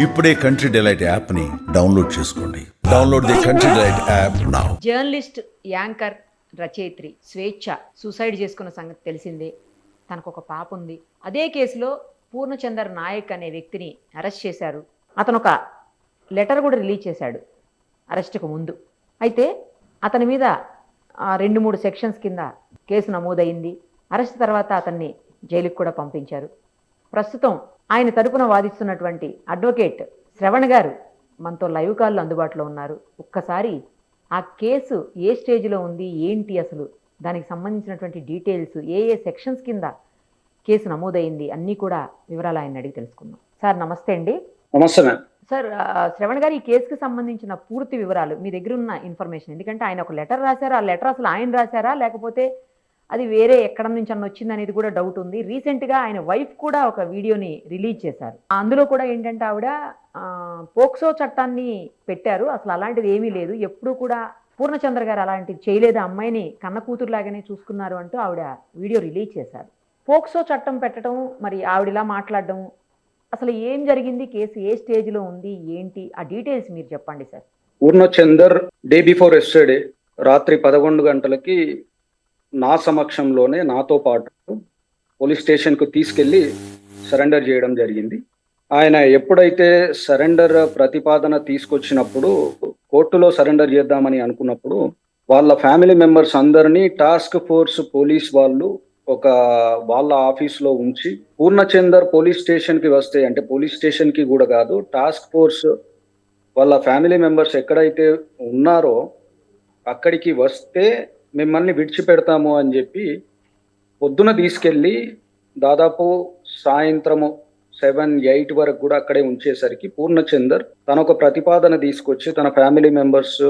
ఇప్పుడే country delight యాప్ని download చేసుకోండి. Download the country delight app now. Journalist, anchor, రచయిత్రి స్వేచ్ఛ సూసైడ్ చేసుకున్న సంగతి తెలిసిందే. తనకు ఒక పాప ఉంది. అదే కేసులో పూర్ణచందర్ నాయక్ అనే వ్యక్తిని అరెస్ట్ చేశారు. అతను ఒక లెటర్ కూడా రిలీజ్ చేశాడు అరెస్టుకు ముందు. అయితే అతని మీద 2-3 సెక్షన్స్ కింద కేసు నమోదైంది. అరెస్ట్ తర్వాత అతన్ని జైలుకు కూడా పంపించారు. ప్రస్తుతం ఆయన తరపున వాదిస్తున్నటువంటి అడ్వకేట్ శ్రవణ్ గారు మనతో లైవ్ కాల్లో అందుబాటులో ఉన్నారు. ఒక్కసారి ఆ కేసు ఏ స్టేజ్లో ఉంది, ఏంటి అసలు దానికి సంబంధించినటువంటి డీటెయిల్స్, ఏ సెక్షన్స్ కింద కేసు నమోదైంది అన్నీ కూడా వివరాలు ఆయన అడిగి తెలుసుకుందాం. సార్ నమస్తే అండి. నమస్తే మ్యామ్. సార్, శ్రవణ్ గారు, ఈ కేసుకి సంబంధించిన పూర్తి వివరాలు మీ దగ్గర ఉన్న ఇన్ఫర్మేషన్, ఎందుకంటే ఆయన ఒక లెటర్ రాశారు. ఆ లెటర్ అసలు ఆయన రాశారా లేకపోతే అది వేరే ఎక్కడ నుంచి అన్న వచ్చింది అనేది కూడా డౌట్ ఉంది. రీసెంట్గా ఆయన వైఫ్ కూడా ఒక వీడియోని రిలీజ్ చేశారు. అందులో కూడా ఏంటంటే ఆవిడ పోక్సో చట్టాన్ని పెట్టారు. అసలు అలాంటిది ఏమీ లేదు, ఎప్పుడూ కూడా పూర్ణచంద్ర గారు అలాంటిది చేయలేదు, అమ్మాయిని కన్న కూతురులాగానే చూసుకున్నారు అంటూ ఆవిడ వీడియో రిలీజ్ చేశారు. పోక్సో చట్టం పెట్టడం, మరి ఆవిడ ఇలా మాట్లాడడం, అసలు ఏం జరిగింది, కేసు ఏ స్టేజ్లో ఉంది, ఏంటి ఆ డీటెయిల్స్ మీరు చెప్పండి sir. Purnachander day before yesterday రాత్రి 11 గంటలకి నా సమక్షంలోనే నాతో పాటు పోలీస్ స్టేషన్కు తీసుకెళ్లి సరెండర్ చేయడం జరిగింది. ఆయన ఎప్పుడైతే సరెండర్ ప్రతిపాదన తీసుకొచ్చినప్పుడు కోర్టులో సరెండర్ చేద్దామని అనుకున్నప్పుడు వాళ్ళ ఫ్యామిలీ మెంబర్స్ అందరినీ టాస్క్ ఫోర్స్ పోలీస్ వాళ్ళు వాళ్ళ ఆఫీస్లో ఉంచి పూర్ణచందర్ పోలీస్ స్టేషన్కి వస్తే, అంటే పోలీస్ స్టేషన్కి కూడా కాదు, టాస్క్ ఫోర్స్ వాళ్ళ ఫ్యామిలీ మెంబర్స్ ఎక్కడైతే ఉన్నారో అక్కడికి వస్తే మిమ్మల్ని విడిచిపెడతాము అని చెప్పి పొద్దున తీసుకెళ్ళి దాదాపు సాయంత్రము 7-8 వరకు కూడా అక్కడే ఉంచేసరికి పూర్ణచందర్ తన ఒక ప్రతిపాదన తీసుకొచ్చి తన ఫ్యామిలీ మెంబర్స్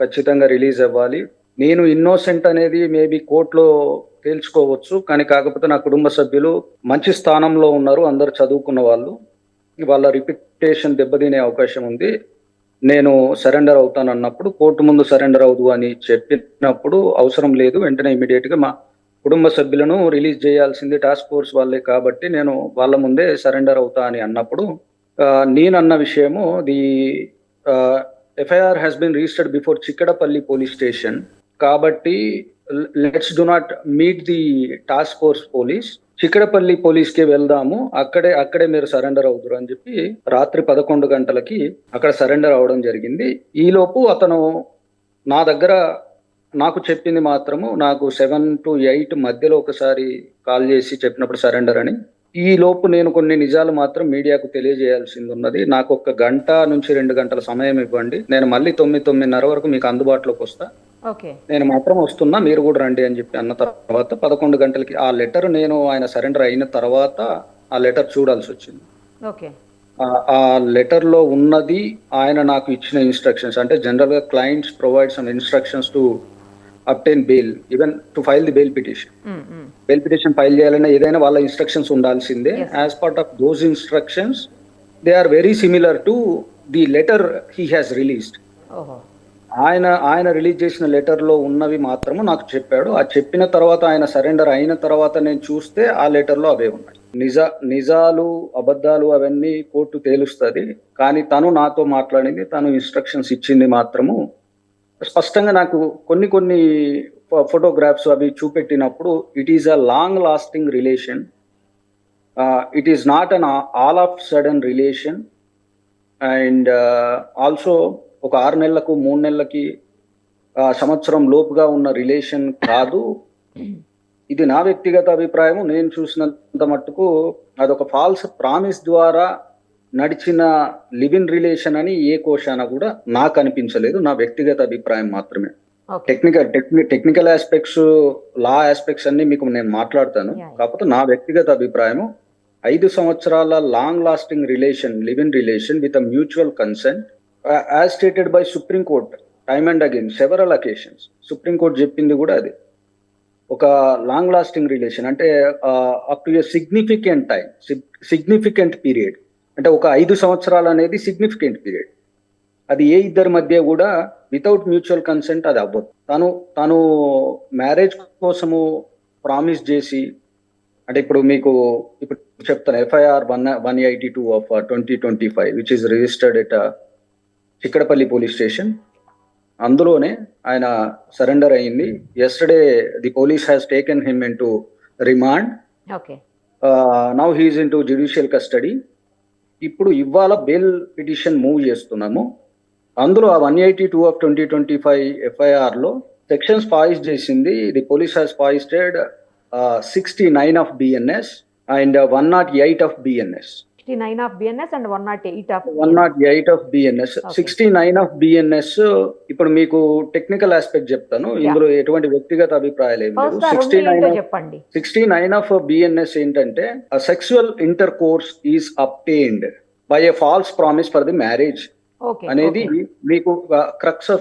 ఖచ్చితంగా రిలీజ్ అవ్వాలి, నేను ఇన్నోసెంట్ అనేది మేబీ కోర్టులో తేల్చుకోవచ్చు, కానీ కాకపోతే నా కుటుంబ సభ్యులు మంచి స్థానంలో ఉన్నారు, అందరు చదువుకున్న వాళ్ళు, వాళ్ళ రిప్యుటేషన్ దెబ్బతినే అవకాశం ఉంది, నేను సరెండర్ అవుతాను అన్నప్పుడు కోర్టు ముందు సరెండర్ అవుదు అని చెప్పినప్పుడు అవసరం లేదు, వెంటనే ఇమీడియట్గా మా కుటుంబ సభ్యులను రిలీజ్ చేయాల్సింది టాస్క్ ఫోర్స్ వాళ్ళే కాబట్టి నేను వాళ్ళ ముందే సరెండర్ అవుతా అని అన్నప్పుడు నేనన్న విషయము the FIR has been registered before Chikkadpally police station కాబట్టి let's do not meet the task force police, Chikkadpally పోలీస్కి వెళ్దాము, అక్కడే మీరు సరెండర్ అవుతారు అని చెప్పి రాత్రి 11 గంటలకి అక్కడ సరెండర్ అవడం జరిగింది. ఈలోపు అతను నా దగ్గర నాకు చెప్పింది మాత్రము నాకు 7 to 8 మధ్యలో ఒకసారి కాల్ చేసి చెప్పినప్పుడు సరెండర్ అని. ఈ లోపు నేను కొన్ని నిజాలు మాత్రం మీడియాకు తెలియజేయాల్సింది ఉన్నది, నాకు 1 గంట నుంచి 2 గంటల సమయం ఇవ్వండి, నేను మళ్ళీ 9-9:30 వరకు మీకు అందుబాటులోకి వస్తా, నేను మాత్రం వస్తున్నా, మీరు కూడా రండి అని చెప్పి అన్న తర్వాత 11 గంటలకి ఆ లెటర్ నేను ఆయన సరెండర్ అయిన తర్వాత ఆ లెటర్ చూడాల్సి వచ్చింది. ఆ లెటర్ లో ఉన్నది ఆయన నాకు ఇచ్చిన ఇన్స్ట్రక్షన్స్, అంటే జనరల్ గా clients provide some instructions to obtain bail, even to file the bail petition. Bail petition file చేయాలన్నా ఏదైనా వాళ్ళ ఇన్స్ట్రక్షన్స్ ఉండాల్సిందే. As part of those instructions they are very similar to the letter he has released. ఆయన release చేసిన లెటర్లో ఉన్నవి మాత్రము నాకు చెప్పాడు. ఆ చెప్పిన తర్వాత ఆయన సరెండర్ అయిన తర్వాత నేను చూస్తే ఆ లెటర్లో అవే ఉన్నాయి. నిజాలు అబద్ధాలు అవన్నీ కోర్టు తేలుస్తుంది, కానీ తను నాతో మాట్లాడింది, తను ఇన్స్ట్రక్షన్స్ ఇచ్చింది మాత్రము స్పష్టంగా నాకు కొన్ని ఫోటోగ్రాఫ్స్ అవి చూపెట్టినప్పుడు it is a long lasting relation, it is not an all of sudden relation, and also ఒక 6 నెలలకు 3 నెలలకి సంవత్సరం లోపుగా ఉన్న రిలేషన్ కాదు. ఇది నా వ్యక్తిగత అభిప్రాయం. నేను చూసినంత మట్టుకు అదొక ఫాల్స్ ప్రామిస్ ద్వారా నడిచిన లివ్ ఇన్ రిలేషన్ అని ఏ కోశాన కూడా నాకు అనిపించలేదు, నా వ్యక్తిగత అభిప్రాయం మాత్రమే. టెక్నికల్ ఆస్పెక్ట్స్, లా ఆస్పెక్ట్స్ అన్ని మీకు నేను మాట్లాడతాను, కాకపోతే నా వ్యక్తిగత అభిప్రాయం 5 సంవత్సరాల long lasting relation, live in relation with a mutual consent, as stated by Supreme Court time and again several occasions. Supreme Court చెప్పింది కూడా అదే, ఒక లాంగ్ లాస్టింగ్ రిలేషన్ అంటే up to a significant time, significant period, అంటే ఒక 5 సంవత్సరాలు అనేది significant period. అది ఏ ఇద్దరి మధ్య కూడా వితౌట్ మ్యూచువల్ కన్సెంట్ అది అవ్వదు. తను మ్యారేజ్ కోసము ప్రామిస్ చేసి, అంటే ఇప్పుడు చెప్తాను. FIR 182 of 2025 which is registered at Chikkadpally police station. అందులోనే ఆయన సరెండర్ అయింది. Yesterday the police has taken him into remand. Okay. Now he's into judicial custody. ఇప్పుడు ఇవాళ బెయిల్ పిటిషన్ మూవ్ చేస్తున్నాము. అందులో ఆ 182 of 2025 FIR లో సెక్షన్స్ పాయిస్ చేసింది. The police has posted 69 of BNS and 108 of BNS. 69 of BNS and 108 of 108 of BNS. Okay. 69 of BNS. ఇప్పుడు మీకు టెక్నికల్ ఆస్పెక్ట్ చెప్తాను. ఇందులో ఎటువంటి వ్యక్తిగత అభిప్రాయాలు ఏమి లేవు. ఫస్ట్ ఆ రెండు ఏంటో చెప్పండి. 69 of BNS ఏంటంటే sexual inter course is obtained by a false promise for the marriage okay అనేది మీకు crux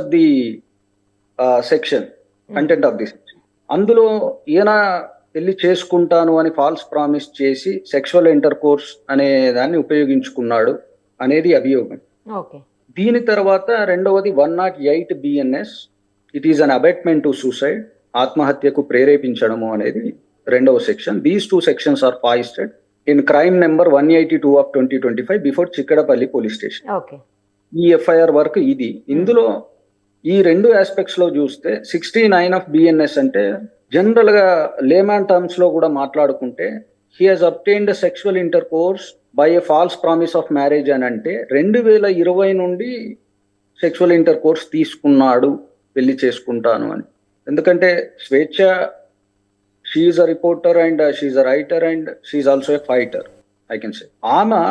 of the section, content of the section. అందులో ఈయన పెళ్లి చేసుకుంటాను అని ఫాల్స్ ప్రామిస్ చేసి సెక్షువల్ ఇంటర్ కోర్స్ అనే దాన్ని ఉపయోగించుకున్నాడు అనేది అభియోగం. ఓకే. దీని తర్వాత రెండవది 108 BNS. It is an abetment to suicide, ఆత్మహత్యకు ప్రేరేపించడము అనేది రెండవ section. These two sections are posted in crime number 182 of 2025 before Chikkadpally police station. Okay. ఈ FIR వర్క్ ఇది. ఇందులో ఈ రెండు ఆస్పెక్ట్స్ లో చూస్తే 69 of BNS అంటే జనరల్ గా లేమాన్ టర్మ్స్ లో కూడా మాట్లాడుకుంటే he has obtained sexual intercourse by a false promise of marriage అని అంటే 2020 నుండి సెక్షువల్ ఇంటర్ కోర్స్ తీసుకున్నాడు పెళ్లి చేసుకుంటాను అని. ఎందుకంటే Swecha, she's a reporter and she's a writer and she's also a fighter, I can say. ఆమె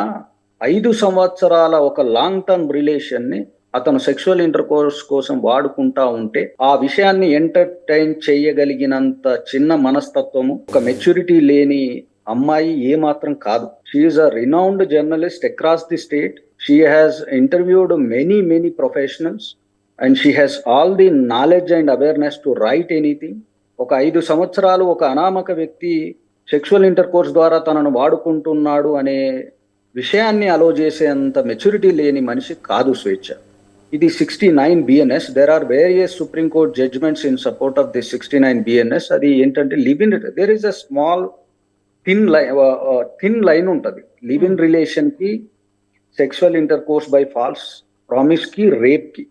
5 సంవత్సరాల ఒక లాంగ్ టర్మ్ రిలేషన్ ని అతను సెక్షువల్ ఇంటర్ కోర్స్ కోసం వాడుకుంటా ఉంటే ఆ విషయాన్ని ఎంటర్టైన్ చేయగలిగినంత చిన్న మనస్తత్వము ఒక మెచ్యూరిటీ లేని అమ్మాయి ఏ మాత్రం కాదు. She's a renowned journalist across the state. She has interviewed many professionals and she has all the knowledge and awareness to write anything. ఒక 5 సంవత్సరాలు ఒక అనామక వ్యక్తి సెక్షువల్ ఇంటర్ కోర్స్ ద్వారా తనను వాడుకుంటున్నాడు అనే విషయాన్ని అలో చేసేంత మెచ్యూరిటీ లేని మనిషి కాదు స్వేచ్ఛ. ఇది 69 BNS. There are various supreme court judgments in support of the 69 BNS. అది ఏంటంటే live in, there is a small thin line ఉంటుంది లివ్ ఇన్ రిలేషన్ కి, sexual intercourse by false promise కి, రేప్ కి.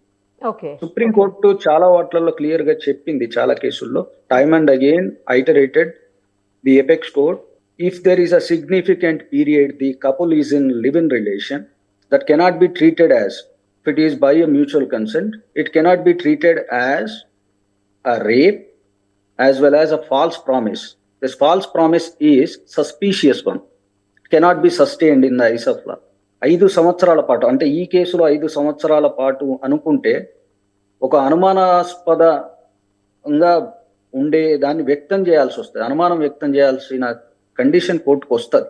సుప్రీం కోర్టు చాలా వాటిలలో clear గా చెప్పింది చాలా కేసుల్లో. Time and again iterated the apex court, if there is a significant period the couple is in live in relation, that cannot be treated as, if it is by a mutual consent, it cannot be treated as a rape as well as a false promise. This false promise is suspicious one. It cannot be sustained in the eyes of law. 5 సంవత్సరాల పాటు అంటే ఈ కేసులో 5 సంవత్సరాల పాటు అనుకుంటే ఒక అనుమానాస్పదంగా ఉండే దాన్ని వ్యక్తం చేయాల్సి వస్తుంది, అనుమానం వ్యక్తం చేయాల్సిన కండిషన్ కోర్టుకు వస్తుంది.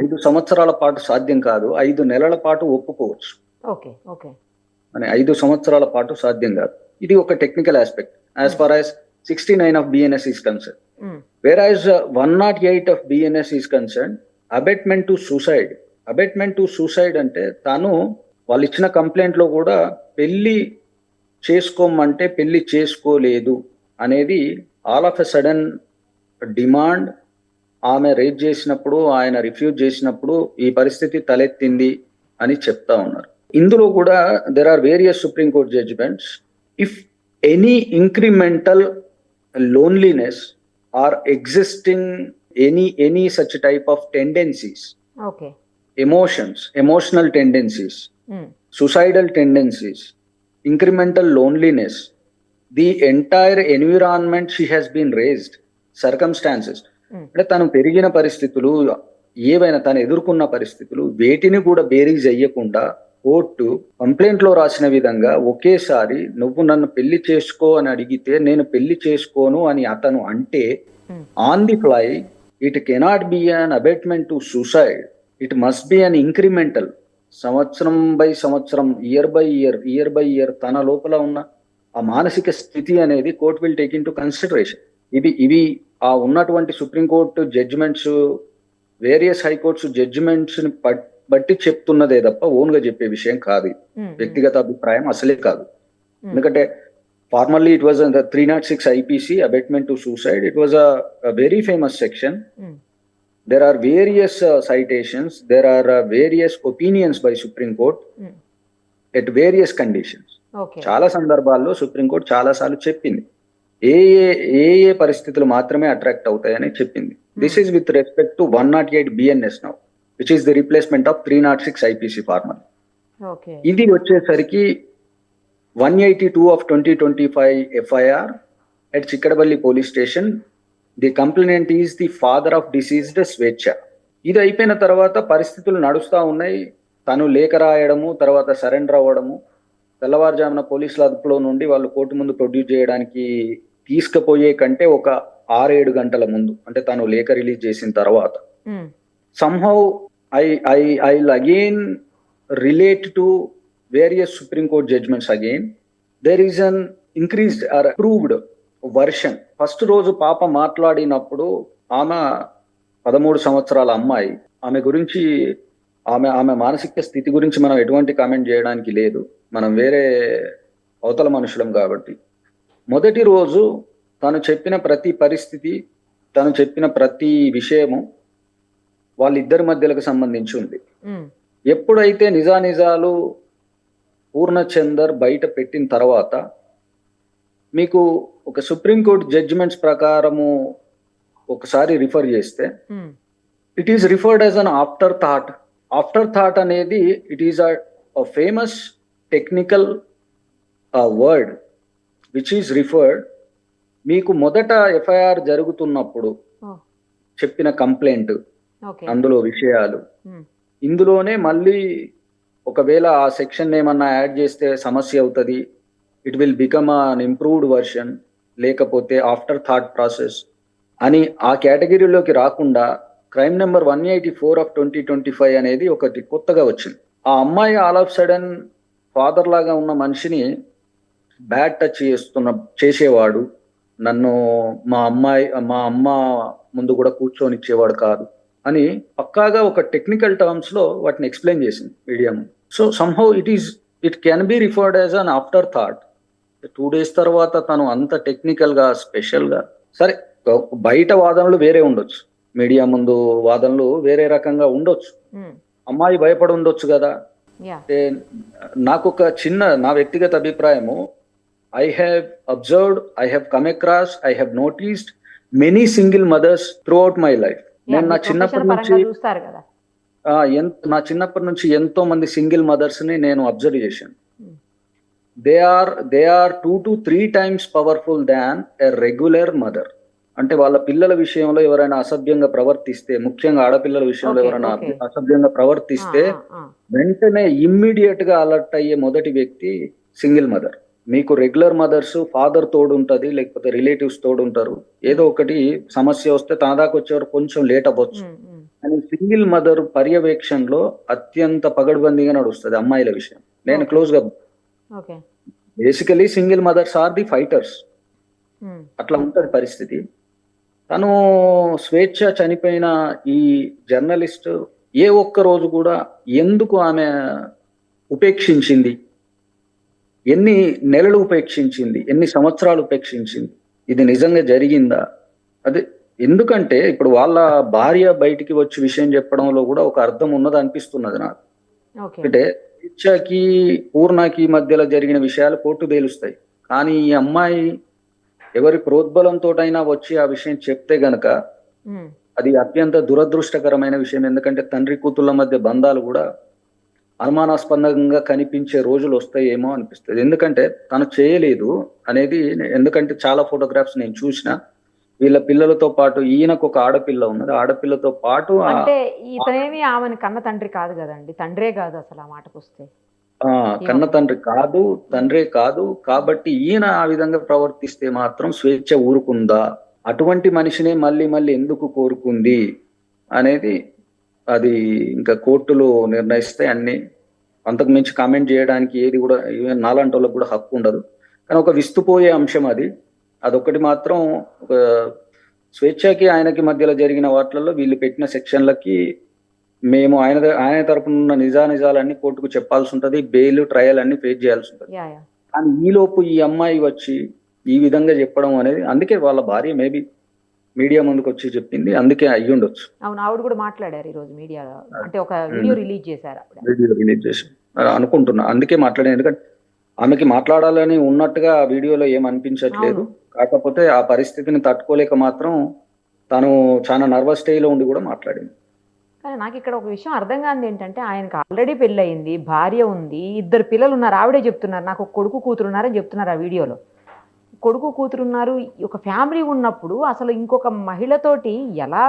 5 సంవత్సరాల పాటు సాధ్యం కాదు, 5 నెలల పాటు ఒప్పుకోవచ్చు. అని 5 సంవత్సరాల పాటు సాధ్యం కాదు. ఇది ఒక technical aspect as far as 69 of BNS is concerned. Whereas 108 of BNS is concerned, abetment to suicide. Abetment to suicide అంటే తాను వాళ్ళు ఇచ్చిన కంప్లైంట్ లో కూడా పెళ్లి చేసుకోమంటే పెళ్లి చేసుకోలేదు అనేది all of a sudden demand ఆమె రేజ్ చేసినప్పుడు, ఆయన రిఫ్యూజ్ చేసినప్పుడు ఈ పరిస్థితి తలెత్తింది అని చెప్తా ఉన్నారు. ఇందులో కూడా there are various Supreme Court judgments. If any incremental loneliness or existing any such type of tendencies, emotional tendencies, suicidal tendencies, incremental loneliness, the entire environment she has been raised, circumstances, అంటే తను పెరిగిన పరిస్థితులు ఏవైనా తను ఎదుర్కొన్న పరిస్థితులు వేటిని కూడా బేరీజ్ అయ్యకుండా కోర్టు కంప్లైంట్ లో రాసిన విధంగా ఒకేసారి నువ్వు నన్ను పెళ్లి చేసుకో అని అడిగితే నేను పెళ్లి చేసుకోను అని అతను అంటే on the fly, it cannot be an abetment to suicide, it must be an incremental. సంవత్సరం బై సంవత్సరం, ఇయర్ బై ఇయర్ తన లోపల ఉన్న ఆ మానసిక స్థితి అనేది court will take into consideration. ఇవి ఆ ఉన్నటువంటి supreme court judgments, various high courts judgments ని బట్టి చెప్తున్నదే తప్ప ఓన్ గా చెప్పే విషయం కాదు. వ్యక్తిగత అభిప్రాయం అసలే కాదు. ఎందుకంటే formally it was 306 IPC abetment to suicide. It was a very famous section. there are various citations, there are various opinions by Supreme Court at various conditions. Okay. చాలా సందర్భాల్లో సుప్రీంకోర్టు చాలాసార్లు చెప్పింది ఏ ఏ ఏ పరిస్థితులు మాత్రమే అట్రాక్ట్ అవుతాయని చెప్పింది. This is with respect to 108 BNS now, which is the replacement of 306 IPC formal. Okay. ఇది వచ్చేసరికి 182 of 2025 FIR at Chikkadpally police station. The complainant is the father of deceased Swecha. ఇది అయిపోయిన తర్వాత పరిస్థితులు నడుస్తూ ఉన్నాయి. తను లేఖ రాయడము, తర్వాత సరెండర్ అవ్వడము, తెల్లవారుజామున పోలీసుల అదుపులో నుండి వాళ్ళు కోర్టు ముందు ప్రొడ్యూస్ చేయడానికి తీసుకుపోయే కంటే ఒక 6-7 గంటల ముందు, అంటే తను లేఖ రిలీజ్ చేసిన తర్వాత somehow I'll again relate to various Supreme Court judgments again. There is an increased or approved version. First రోజు పాప మాట్లాడినప్పుడు ఆమె 13 సంవత్సరాల అమ్మాయి, ఆమె గురించి ఆమె మానసిక స్థితి గురించి మనం ఎటువంటి కామెంట్ చేయడానికి లేదు, మనం వేరే అవతల మనుషులం కాబట్టి. మొదటి రోజు తను చెప్పిన ప్రతి పరిస్థితి, తను చెప్పిన ప్రతి విషయము వాళ్ళిద్దరి మధ్యలకు సంబంధించి ఉంది. ఎప్పుడైతే నిజానిజాలు పూర్ణచందర్ బయట పెట్టిన తర్వాత మీకు ఒక సుప్రీంకోర్టు జడ్జిమెంట్స్ ప్రకారము ఒకసారి రిఫర్ చేస్తే it is referred as an afterthought. Afterthought అనేది it is a famous technical word which is referred. మీకు మొదట ఎఫ్ఐఆర్ జరుగుతున్నప్పుడు చెప్పిన కంప్లైంట్, అందులో విషయాలు, ఇందులోనే మళ్ళీ ఒకవేళ ఆ సెక్షన్ ఏమన్నా యాడ్ చేస్తే సమస్య అవుతుంది, it will become an improved version, లేకపోతే ఆఫ్టర్ థాట్ ప్రాసెస్ అని ఆ కేటగిరీలోకి రాకుండా క్రైమ్ నెంబర్ 184 of 2025 అనేది ఒకటి కొత్తగా వచ్చింది. ఆ అమ్మాయి ఆల్ ఆఫ్ సడన్ ఫాదర్ లాగా ఉన్న మనిషిని బ్యాడ్ టచ్ చేసేవాడు, నన్ను మా అమ్మ ముందు కూడా కూర్చొనిచ్చేవాడు కాదు అని పక్కాగా ఒక టెక్నికల్ టర్మ్స్ లో వాటిని ఎక్స్ప్లెయిన్ చేసింది మీడియా ముందు. So somehow it can be referred as an after thought. 2 days తర్వాత తను అంత టెక్నికల్ గా స్పెషల్ గా, సరే బయట వాదనలు వేరే ఉండొచ్చు, మీడియా ముందు వాదనలు వేరే రకంగా ఉండొచ్చు, అమ్మాయి భయపడి ఉండొచ్చు కదా. నాకు ఒక నా వ్యక్తిగత అభిప్రాయము, I have observed, I have come across, I have noticed many single mothers throughout my life. నేను నా చిన్నప్పటి నుంచి ఎంతో మంది సింగిల్ మదర్స్ ని నేను అబ్జర్వ్ చేశాను. They are 2 to 3 times powerful than a regular mother. అంటే వాళ్ళ పిల్లల విషయంలో ఎవరైనా అసభ్యంగా ప్రవర్తిస్తే, ముఖ్యంగా ఆడపిల్లల విషయంలో ఎవరైనా అసభ్యంగా ప్రవర్తిస్తే వెంటనే ఇమ్మీడియట్ గా అలర్ట్ అయ్యే మొదటి వ్యక్తి సింగిల్ మదర్. మీకు రెగ్యులర్ మదర్స్ ఫాదర్ తోడు ఉంటుంది, లేకపోతే రిలేటివ్స్ తోడు ఉంటారు, ఏదో ఒకటి సమస్య వస్తే తన దాకా వచ్చేవారు కొంచెం లేట్ అవ్వచ్చు, కానీ సింగిల్ మదర్ పర్యవేక్షణలో అత్యంత పగడ్బందీగా నడుస్తుంది అమ్మాయిల విషయం. నేను క్లోజ్ గా, basically single mothers are the fighters, అట్లా ఉంటది పరిస్థితి. తను స్వేచ్ఛ చనిపోయిన ఈ జర్నలిస్ట్ ఏ ఒక్క రోజు కూడా ఎందుకు ఆమె ఉపేక్షించింది, ఎన్ని నెలలు ఉపేక్షించింది, ఎన్ని సంవత్సరాలు ఉపేక్షించింది, ఇది నిజంగా జరిగిందా? అదే ఎందుకంటే ఇప్పుడు వాళ్ళ భార్య బయటికి వచ్చి విషయం చెప్పడంలో కూడా ఒక అర్థం ఉన్నది అనిపిస్తున్నది నాకు. అంటే స్వేచ్ఛకి పూర్ణకి మధ్యలో జరిగిన విషయాలు కోర్టు తేలుస్తాయి, కానీ ఈ అమ్మాయి ఎవరి ప్రోద్బలంతోటైనా వచ్చి ఆ విషయం చెప్తే గనక అది అత్యంత దురదృష్టకరమైన విషయం. ఎందుకంటే తండ్రి కూతుళ్ళ మధ్య బంధాలు కూడా అనుమానాస్పదంగా కనిపించే రోజులు వస్తాయేమో అనిపిస్తుంది. ఎందుకంటే తను చేయలేదు అనేది, ఎందుకంటే చాలా ఫోటోగ్రాఫ్స్ నేను చూసిన, వీళ్ళ పిల్లలతో పాటు ఈయనకు ఒక ఆడపిల్ల ఉన్నది, ఆడపిల్లతో పాటు అంటే ఇతనేమి ఆమెను కన్న తండ్రి కాదు కదండి, తండ్రే కాదు అసలు ఆ మాటకు వస్తే, కన్న తండ్రి కాదు, తండ్రే కాదు. కాబట్టి ఈయన ఆ విధంగా ప్రవర్తిస్తే మాత్రం స్వేచ్ఛ ఊరుకుందా, అటువంటి మనిషినే మళ్ళీ మళ్ళీ ఎందుకు కోరుకుంది అనేది అది ఇంకా కోర్టులు నిర్ణయిస్తే అన్ని. అంతకు మించి కామెంట్ చేయడానికి ఏది కూడా ఈవెన్ నాలాంటి వాళ్ళకి కూడా హక్కు ఉండదు. కానీ ఒక విస్తుపోయే అంశం అదొకటి మాత్రం. ఒక స్వేచ్ఛకి ఆయనకి మధ్యలో జరిగిన వాటిల్లో వీళ్ళు పెట్టిన సెక్షన్లకి మేము ఆయన తరపున ఉన్న నిజాలన్నీ కోర్టుకు చెప్పాల్సి ఉంటుంది, బెయిల్ ట్రయల్ అన్ని ఫేస్ చేయాల్సి ఉంటుంది. కానీ ఈలోపు ఈ అమ్మాయి వచ్చి ఈ విధంగా చెప్పడం అనేది, అందుకే వాళ్ళ భార్య మేబీ మీడియా ముందుకు వచ్చి చెప్పింది, అందుకే అయ్యి ఉండొచ్చు. అవును, ఆవిడ కూడా మాట్లాడారు ఈరోజు మీడియాలో, అంటే ఒక వీడియో రిలీజ్ చేశారు ఆవిడ. వీడియో రిలీజ్ చేసి అనుకుంటున్నా, అందుకే మాట్లాడాను. ఎందుకంటే ఆమెకి మాట్లాడాలని ఉన్నట్టుగా ఆ వీడియోలో ఏం అనిపించట్లేదు. కాకపోతే ఆ పరిస్థితిని తట్టుకోలేక మాత్రం తను చాలా నర్వస్ స్టేజ్లో ఉండి కూడా మాట్లాడింది. కానీ నాకు ఇక్కడ ఒక విషయం అర్థం కానిది ఏంటంటే, ఆయనకు ఆల్రెడీ పెళ్ళయింది, భార్య ఉంది, 2 పిల్లలు ఉన్నారు. ఆవిడే చెప్తున్నారు నాకు ఒక కొడుకు కూతురు ఉన్నారని చెప్తున్నారు ఆ వీడియోలో. కొడుకు కూతురు ఉన్నారు, ఒక ఫ్యామిలీ ఉన్నప్పుడు అసలు ఇంకొక మహిళతోటి ఎలా,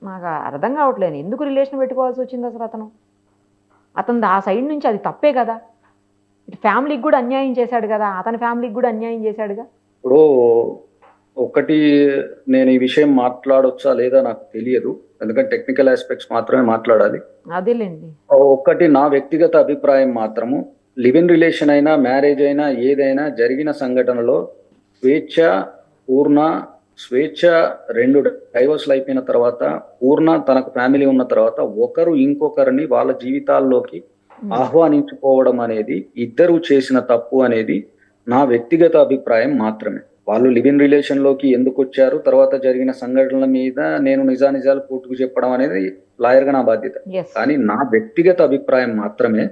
నాకు అర్థం కావట్లేదు. ఎందుకు రిలేషన్ పెట్టుకోవాల్సి వచ్చింది అసలు అతను ఆ సైడ్ నుంచి అది తప్పే కదా. ఇటు ఫ్యామిలీకి కూడా అన్యాయం చేశాడు కదా, అతని ఫ్యామిలీకి కూడా అన్యాయం చేశాడుగా. ఇప్పుడు ఒకటి, నేను ఈ విషయం మాట్లాడొచ్చా లేదా నాకు తెలియదు, ఎందుకంటే టెక్నికల్ ఆస్పెక్ట్స్ మాత్రమే మాట్లాడాలి. అదేలేండి. ఒకటి నా వ్యక్తిగత అభిప్రాయం మాత్రము, లివ్ ఇన్ రిలేషన్ అయినా మ్యారేజ్ అయినా ఏదైనా జరిగిన సంఘటనలో స్వేచ్ఛ 2 డైవర్స్లు అయిపోయిన తర్వాత, పూర్ణ తనకు ఫ్యామిలీ ఉన్న తర్వాత ఒకరు ఇంకొకరిని వాళ్ళ జీవితాల్లోకి ఆహ్వానించుకోవడం అనేది ఇద్దరు చేసిన తప్పు అనేది నా వ్యక్తిగత అభిప్రాయం మాత్రమే. వాళ్ళు లివ్ ఇన్ రిలేషన్ లోకి ఎందుకు వచ్చారు, తర్వాత జరిగిన సంఘటనల మీద నేను నిజానిజాలు కోర్టుకు చెప్పడం అనేది లాయర్ గా నా బాధ్యత. కానీ నా వ్యక్తిగత అభిప్రాయం మాత్రమే,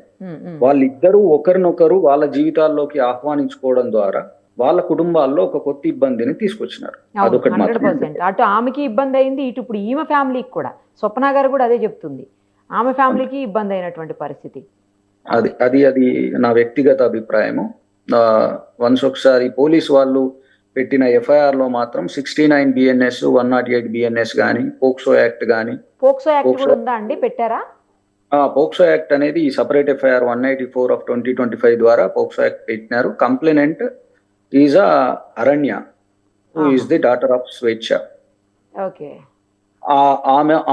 వాళ్ళిద్దరూ ఒకరినొకరు వాళ్ళ జీవితాల్లోకి ఆహ్వానించుకోవడం ద్వారా వాళ్ళ కుటుంబాల్లో ఒక కొత్త ఇబ్బందిని తీసుకొచ్చినారు. అదొకటి మాత్రమే. 100%. అటు ఆమెకి ఇబ్బంది అయింది, ఇటు ఇప్పుడు ఈమె ఫ్యామిలీకి కూడా. స్వప్న గారు కూడా అదే చెప్తుంది, ఆమె ఫ్యామిలీకి ఇబ్బంది అయినటువంటి పరిస్థితి. అది నా వ్యక్తిగత అభిప్రాయము. వన్స్ ఒకసారి పోలీసు వాళ్ళు పెట్టిన ఎఫ్ఐఆర్ లో మాత్రం 69 బిఎన్ఎస్ 108 బిఎన్ఎస్ గానీ, పోక్సో యాక్ట్ గానీ. పోక్సో యాక్ట్ కూడా ఉందా అండి, పెట్టారా? పోక్సో యాక్ట్ అనేది ఈ సపరేట్ ఎఫ్ఐఆర్ 184 ఆఫ్ 2025 ద్వారా పోక్సో యాక్ట్ పెట్టినారు. Complainant is Aranya, who is the daughter of Swechha. Okay.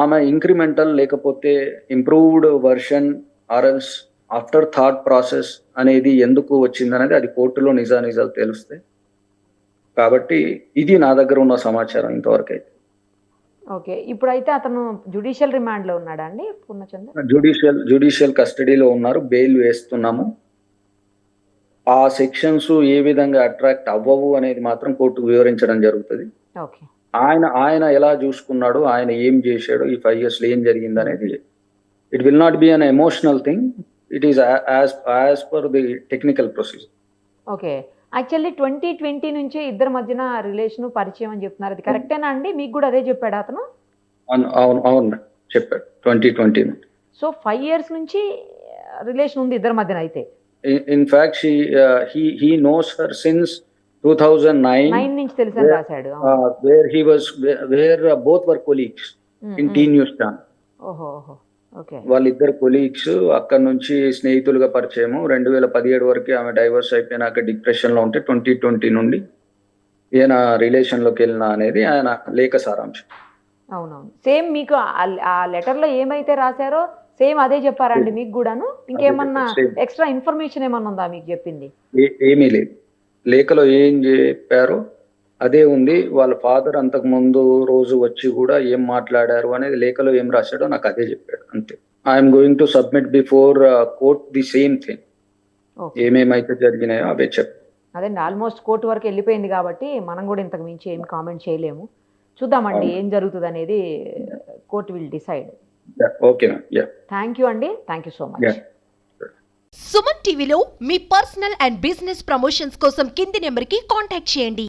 ఆమె ఇంక్రిమెంటల్ లేకపోతే improved version or else afterthought process అనేది ఎందుకు వచ్చిందనేది అది కోర్టులో నిజాలు తెలుస్తాయి. కాబట్టి ఇది నా దగ్గర ఉన్న సమాచారం ఇంతవరకు అయితే. ఓకే, ఇప్పుడైతే అతను జ్యుడిషియల్ రిమాండ్ లో ఉన్నాడా అండి పూర్ణచంద్ర? జ్యుడిషియల్ కస్టడీలో ఉన్నారు, బెయిల్ వేస్తున్నాము. ఆ సెక్షన్స్ ఏ విధంగా అట్రాక్ట్ అవ్వవు అనేది మాత్రం కోర్టుకు వివరించడం జరుగుతుంది. ఓకే. ఆయన ఎలా చూసుకున్నాడు, ఆయన ఏం చేశాడు, ఈ 5 years లో ఏం జరిగింది అనేది, it will not be an emotional thing, it is as per the technical procedure. Okay. Actually 2020 నుంచి ఇద్దరి మధ్యన రిలేషన్ పరిచయం అని చెప్తున్నారు, అది కరెక్టేనా అండి? మీకు కూడా అదే చెప్పాడు అతను? అవును చెప్పాడు, 2020. సో 5 years నుంచి రిలేషన్ ఉంది ఇద్దరి మధ్యన అయితే. In fact he knows her since 2009 నుంచి తెలుసని రాశాడు. where both were colleagues in Teen News Channel. ఓహో. ఓకే. వాళ్ళిద్దరు కొలీగ్స్, అక్కడ నుంచి స్నేహితులుగా పరిచయము. 2017 వరకు ఆమె డైవర్స్ అయిపోయినాక డిప్రెషన్ లో ఉంటే 2020 నుండి ఈయన రిలేషన్ లోకి వెళ్ళిన అనేది ఆయన లేఖ సారాంశం. అవునవును, సేమ్ మీకు ఆ లెటర్ లో ఏమైతే రాశారో సేమ్ అదే చెప్పారండి మీకు కూడాను? ఇంకేమన్నా ఎక్స్ట్రా ఇన్ఫర్మేషన్ ఏమన్నా ఉందా మీకు చెప్పింది? ఏమీ లేదు, లేఖలో ఏం చెప్పారో అదే ఉంది. వాళ్ళ ఫాదర్ అంతకు ముందు రోజు వచ్చి కూడా ఏం మాట్లాడారు అనేది లేఖలో ఏం రాశాడో నాకు అదే చెప్పాడు, అంతే. I'm going to submit before court the same thing, ఏమేమైతే జరిగినాయో అవే చెప్పు. అదండి, ఆల్మోస్ట్ కోర్టు వరకు వెళ్ళిపోయింది కాబట్టి మనం కూడా ఇంతకు మించి ఏం కామెంట్ చేయలేము. చూద్దామండి ఏం జరుగుతుంది అనేది, court will decide. Okay, thank you అండి, thank you so much. Suman టీవీలో మీ పర్సనల్ అండ్ బిజినెస్ ప్రమోషన్స్ కోసం కింది నెంబర్కి కాంటాక్ట్ చేయండి.